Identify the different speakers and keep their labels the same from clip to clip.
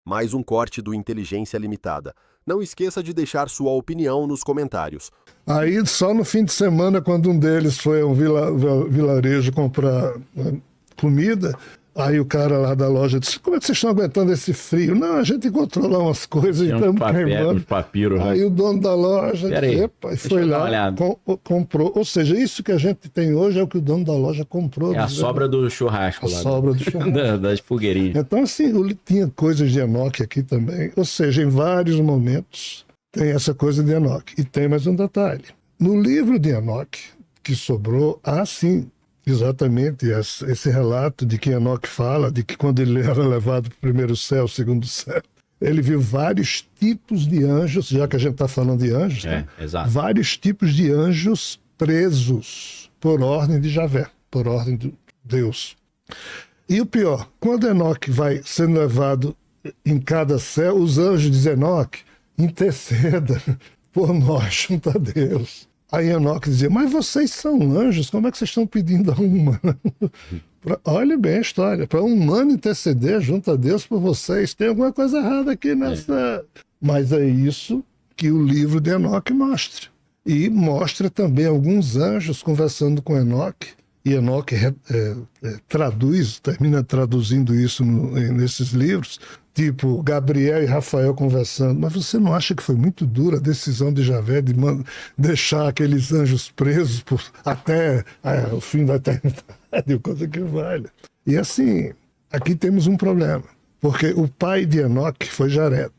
Speaker 1: Mais um corte do Inteligência Limitada. Não esqueça de deixar sua opinião nos comentários.
Speaker 2: Aí, só no fim de semana, quando um deles foi a um vilarejo comprar comida, aí o cara lá da loja disse: como é que vocês estão aguentando esse frio? Não, a gente encontrou lá umas coisas e estamos queimando.
Speaker 3: Papiros,
Speaker 2: aí o dono da loja foi lá, comprou. Ou seja, isso que a gente tem hoje é o que o dono da loja comprou.
Speaker 3: É a sobra do churrasco lá.
Speaker 2: Sobra do churrasco.
Speaker 3: Das fogueirinhas.
Speaker 2: Então, assim, tinha coisas de Enoque aqui também. Ou seja, em vários momentos tem essa coisa de Enoque. E tem mais um detalhe. No livro de Enoque, que sobrou, sim, exatamente esse relato de que Enoque fala, de que quando ele era levado para o primeiro céu, o segundo céu, ele viu vários tipos de anjos, já que a gente está falando de anjos,
Speaker 3: exato.
Speaker 2: Vários tipos de anjos presos por ordem de Javé, por ordem de Deus. E o pior, quando Enoque vai sendo levado em cada céu, os anjos dizem: Enoque, interceda por nós junto a Deus. Aí Enoque dizia: mas vocês são anjos, como é que vocês estão pedindo a um humano? Olha bem a história, para um humano interceder junto a Deus por vocês, tem alguma coisa errada aqui nessa... Mas é isso que o livro de Enoque mostra. E mostra também alguns anjos conversando com Enoque, e Enoque termina traduzindo isso nesses livros, tipo Gabriel e Rafael conversando. Mas você não acha que foi muito dura a decisão de Javé de deixar aqueles anjos presos até o fim da eternidade, coisa que vale? E assim, aqui temos um problema, porque o pai de Enoque foi Jared.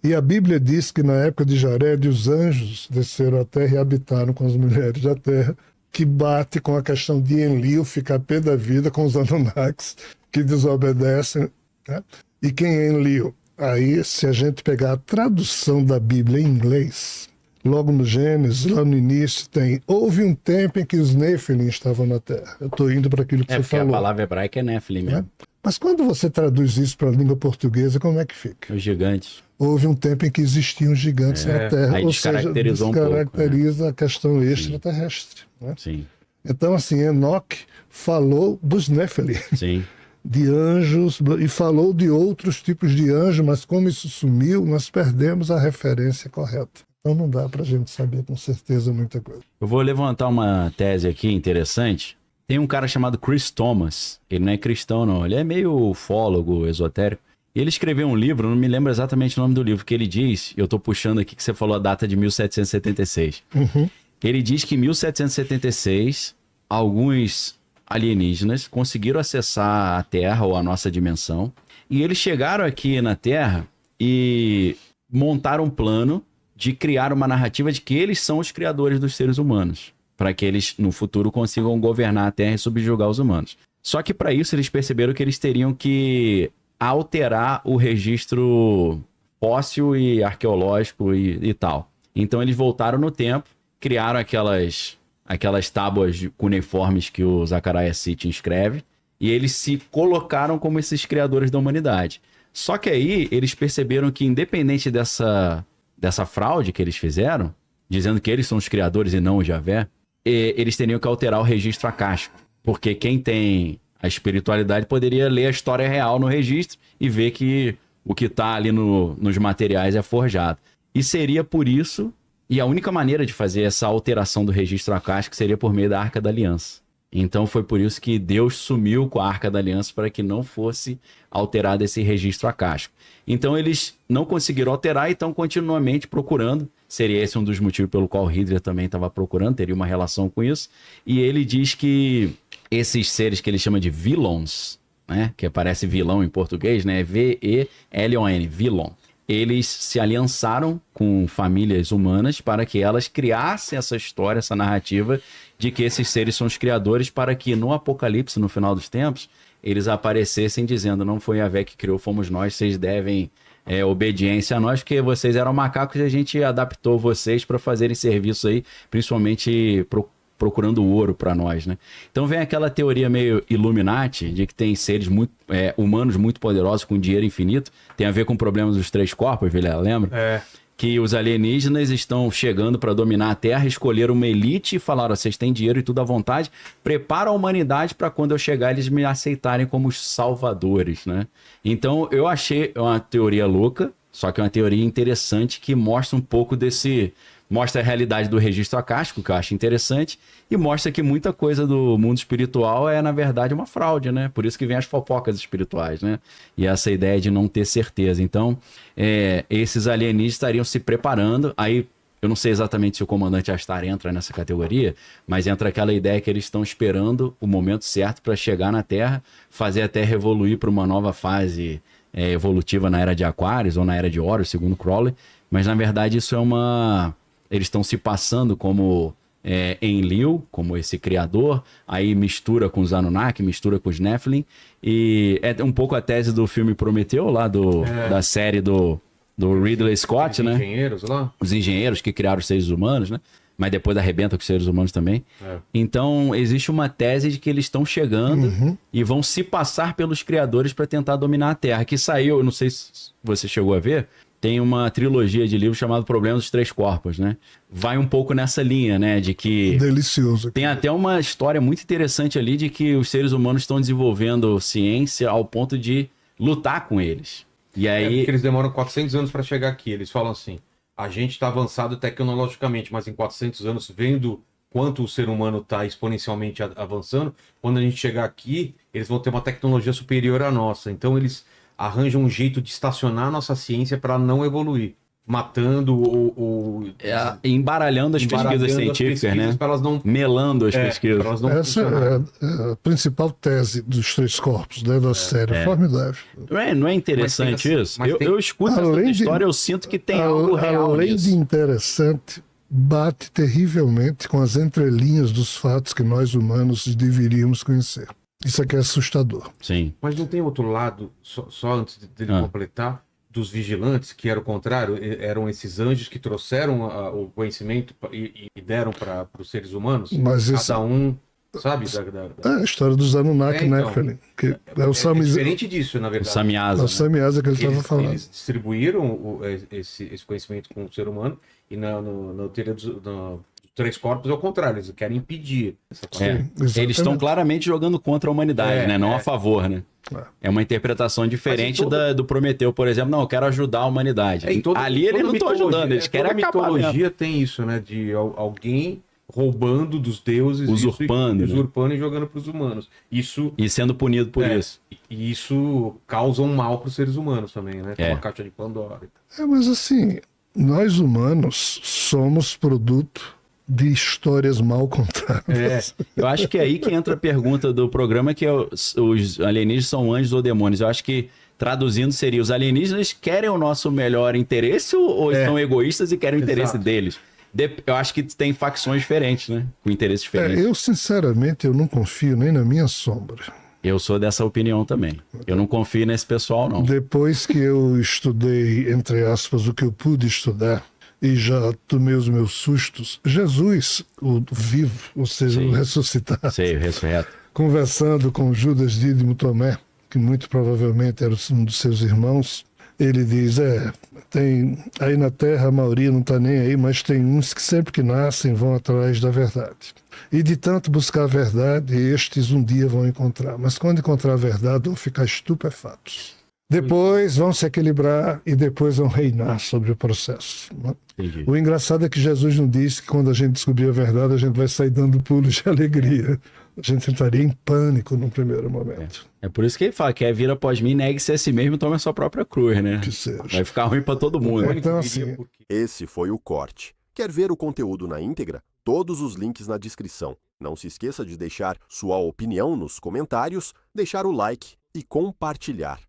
Speaker 2: E a Bíblia diz que na época de Jared os anjos desceram à terra e habitaram com as mulheres da terra, que bate com a questão de Enlil ficar pé da vida com os Anunnakis que desobedecem, né? E quem é Enlil? Aí, se a gente pegar a tradução da Bíblia em inglês, logo no Gênesis, lá no início, houve um tempo em que os Nephilim estavam na Terra. Eu estou indo para aquilo que você falou.
Speaker 3: A palavra hebraica é Nephilim mesmo.
Speaker 2: Mas quando você traduz isso para a língua portuguesa, como é que fica?
Speaker 3: Os gigantes.
Speaker 2: Houve um tempo em que existiam gigantes na Terra,
Speaker 3: aí
Speaker 2: ou seja, descaracteriza a questão extraterrestre. Né?
Speaker 3: Sim.
Speaker 2: Então, assim, Enoque falou dos Nephilim.
Speaker 3: Sim.
Speaker 2: De anjos, e falou de outros tipos de anjos, mas como isso sumiu, nós perdemos a referência correta. Então não dá para a gente saber com certeza muita coisa.
Speaker 3: Eu vou levantar uma tese aqui interessante. Tem um cara chamado Chris Thomas, ele não é cristão não, ele é meio ufólogo, esotérico. Ele escreveu um livro, não me lembro exatamente o nome do livro, que ele diz, eu estou puxando aqui que você falou a data de 1776. Ele diz que em 1776, alguns alienígenas conseguiram acessar a Terra ou a nossa dimensão, e eles chegaram aqui na Terra e montaram um plano de criar uma narrativa de que eles são os criadores dos seres humanos, para que eles no futuro consigam governar a Terra e subjugar os humanos. Só que para isso eles perceberam que eles teriam que alterar o registro fóssil e arqueológico e tal. Então eles voltaram no tempo, criaram aquelas tábuas cuneiformes que o Zecharia Sitchin escreve, e eles se colocaram como esses criadores da humanidade. Só que aí eles perceberam que, independente dessa fraude que eles fizeram, dizendo que eles são os criadores e não o Javé, eles teriam que alterar o registro acástico. Porque quem tem a espiritualidade poderia ler a história real no registro e ver que o que está ali nos materiais é forjado. E seria por isso... E a única maneira de fazer essa alteração do registro acástico seria por meio da Arca da Aliança. Então foi por isso que Deus sumiu com a Arca da Aliança, para que não fosse alterado esse registro acástico. Então eles não conseguiram alterar e estão continuamente procurando. Seria esse um dos motivos pelo qual o Hitler também estava procurando, teria uma relação com isso. E ele diz que esses seres que ele chama de vilões, né, que aparece vilão em português, né, V-E-L-O-N, vilão. Eles se aliançaram com famílias humanas para que elas criassem essa história, essa narrativa de que esses seres são os criadores, para que no Apocalipse, no final dos tempos, eles aparecessem dizendo: não foi Yahvé que criou, fomos nós, vocês devem obediência a nós, porque vocês eram macacos e a gente adaptou vocês para fazerem serviço aí, principalmente procurando ouro para nós, né? Então vem aquela teoria meio Illuminati, de que tem seres humanos muito poderosos com dinheiro infinito. Tem a ver com problemas dos 3 corpos, Vilela, lembra? que os alienígenas estão chegando para dominar a Terra, escolheram uma elite e falaram: vocês têm dinheiro e tudo à vontade, prepara a humanidade para quando eu chegar eles me aceitarem como os salvadores, né? Então eu achei uma teoria louca, só que é uma teoria interessante que mostra um pouco desse... Mostra a realidade do registro acástico, que eu acho interessante, e mostra que muita coisa do mundo espiritual é, na verdade, uma fraude, né? Por isso que vem as fofocas espirituais, né? E essa ideia de não ter certeza. Então, esses alienígenas estariam se preparando. Aí, eu não sei exatamente se o comandante Astar entra nessa categoria, mas entra aquela ideia que eles estão esperando o momento certo para chegar na Terra, fazer a Terra evoluir para uma nova fase evolutiva na Era de Aquários ou na Era de Horus, segundo Crowley. Mas, na verdade, isso é uma... Eles estão se passando como Enlil, como esse criador, aí mistura com os Anunnaki, mistura com os Nephilim, e é um pouco a tese do filme Prometeu, lá da série do Ridley Scott, né?
Speaker 4: Os engenheiros lá?
Speaker 3: Os engenheiros que criaram os seres humanos, né? Mas depois arrebenta com os seres humanos também. Então, existe uma tese de que eles estão chegando e vão se passar pelos criadores para tentar dominar a Terra, que saiu, não sei se você chegou a ver... Tem uma trilogia de livros chamado Problemas dos Três Corpos, né? Vai um pouco nessa linha, né? De que...
Speaker 2: Delicioso.
Speaker 3: Tem até uma história muito interessante ali de que os seres humanos estão desenvolvendo ciência ao ponto de lutar com eles. E aí...
Speaker 4: Porque eles demoram 400 anos para chegar aqui. Eles falam assim, a gente está avançado tecnologicamente, mas em 400 anos, vendo quanto o ser humano está exponencialmente avançando, quando a gente chegar aqui, eles vão ter uma tecnologia superior à nossa. Então, eles... arranja um jeito de estacionar a nossa ciência para não evoluir, matando ou
Speaker 3: embaralhando as pesquisas científicas, né?
Speaker 4: Elas não...
Speaker 3: Melando as pesquisas.
Speaker 4: Elas não
Speaker 2: Essa é a principal tese dos Três Corpos, né, da série. Formidável.
Speaker 3: Não é interessante isso? Eu escuto essa história, eu sinto que tem algo real
Speaker 2: além
Speaker 3: nisso.
Speaker 2: de interessante, bate terrivelmente com as entrelinhas dos fatos que nós humanos deveríamos conhecer. Isso aqui é assustador.
Speaker 3: Sim.
Speaker 4: Mas não tem outro lado, só antes dele completar, dos vigilantes, que era o contrário, eram esses anjos que trouxeram o conhecimento e deram para os seres humanos?
Speaker 2: Mas
Speaker 4: cada
Speaker 2: isso...
Speaker 4: um, sabe?
Speaker 2: É a história dos Anunnaki,
Speaker 4: então,
Speaker 2: Nephilim. Que
Speaker 4: é diferente disso, na verdade.
Speaker 3: O Samyasa.
Speaker 2: O Samyasa que ele estava falando.
Speaker 4: Eles distribuíram esse conhecimento com o ser humano e na teoria dos Três Corpos é o contrário, eles querem impedir essa coisa.
Speaker 3: Eles estão claramente jogando contra a humanidade, né? Não a favor, né? É uma interpretação diferente do Prometeu, por exemplo. Não, eu quero ajudar a humanidade. Ali eles não estão ajudando, eles querem acabar. A mitologia
Speaker 4: tem isso, né? De alguém roubando dos deuses,
Speaker 3: usurpando
Speaker 4: e jogando para os humanos. Isso,
Speaker 3: e sendo punido por isso.
Speaker 4: E isso causa um mal para os seres humanos também, né? Como a caixa de Pandora.
Speaker 2: Mas assim, nós humanos somos produto de histórias mal contadas.
Speaker 3: Eu acho que é aí que entra a pergunta do programa, que é os alienígenas são anjos ou demônios. Eu acho que, traduzindo, seria: os alienígenas querem o nosso melhor interesse ou são egoístas e querem o interesse deles? Eu acho que tem facções diferentes, né? Com interesses diferentes.
Speaker 2: Eu, sinceramente, eu não confio nem na minha sombra.
Speaker 3: Eu sou dessa opinião também. Eu não confio nesse pessoal, não.
Speaker 2: Depois que eu estudei, entre aspas, o que eu pude estudar, e já tomei os meus sustos, Jesus, o vivo, ou seja, o ressuscitado,
Speaker 3: Sei, o ressurreto,
Speaker 2: conversando com Judas Dídimo Tomé, que muito provavelmente era um dos seus irmãos, ele diz, tem aí na Terra a maioria não está nem aí, mas tem uns que sempre que nascem vão atrás da verdade. E de tanto buscar a verdade, estes um dia vão encontrar. Mas quando encontrar a verdade, vão ficar estupefatos. Depois vão se equilibrar e depois vão reinar sobre o processo.
Speaker 3: Entendi.
Speaker 2: O engraçado é que Jesus não disse que quando a gente descobrir a verdade, a gente vai sair dando pulos de alegria. A gente entraria em pânico no primeiro momento.
Speaker 3: É por isso que ele fala: quer vir após mim, negue-se a si mesmo e tome a sua própria cruz, né?
Speaker 2: Que seja.
Speaker 3: Vai ficar ruim pra todo mundo.
Speaker 2: Então, assim,
Speaker 1: Esse foi o corte. Quer ver o conteúdo na íntegra? Todos os links na descrição. Não se esqueça de deixar sua opinião nos comentários, deixar o like e compartilhar.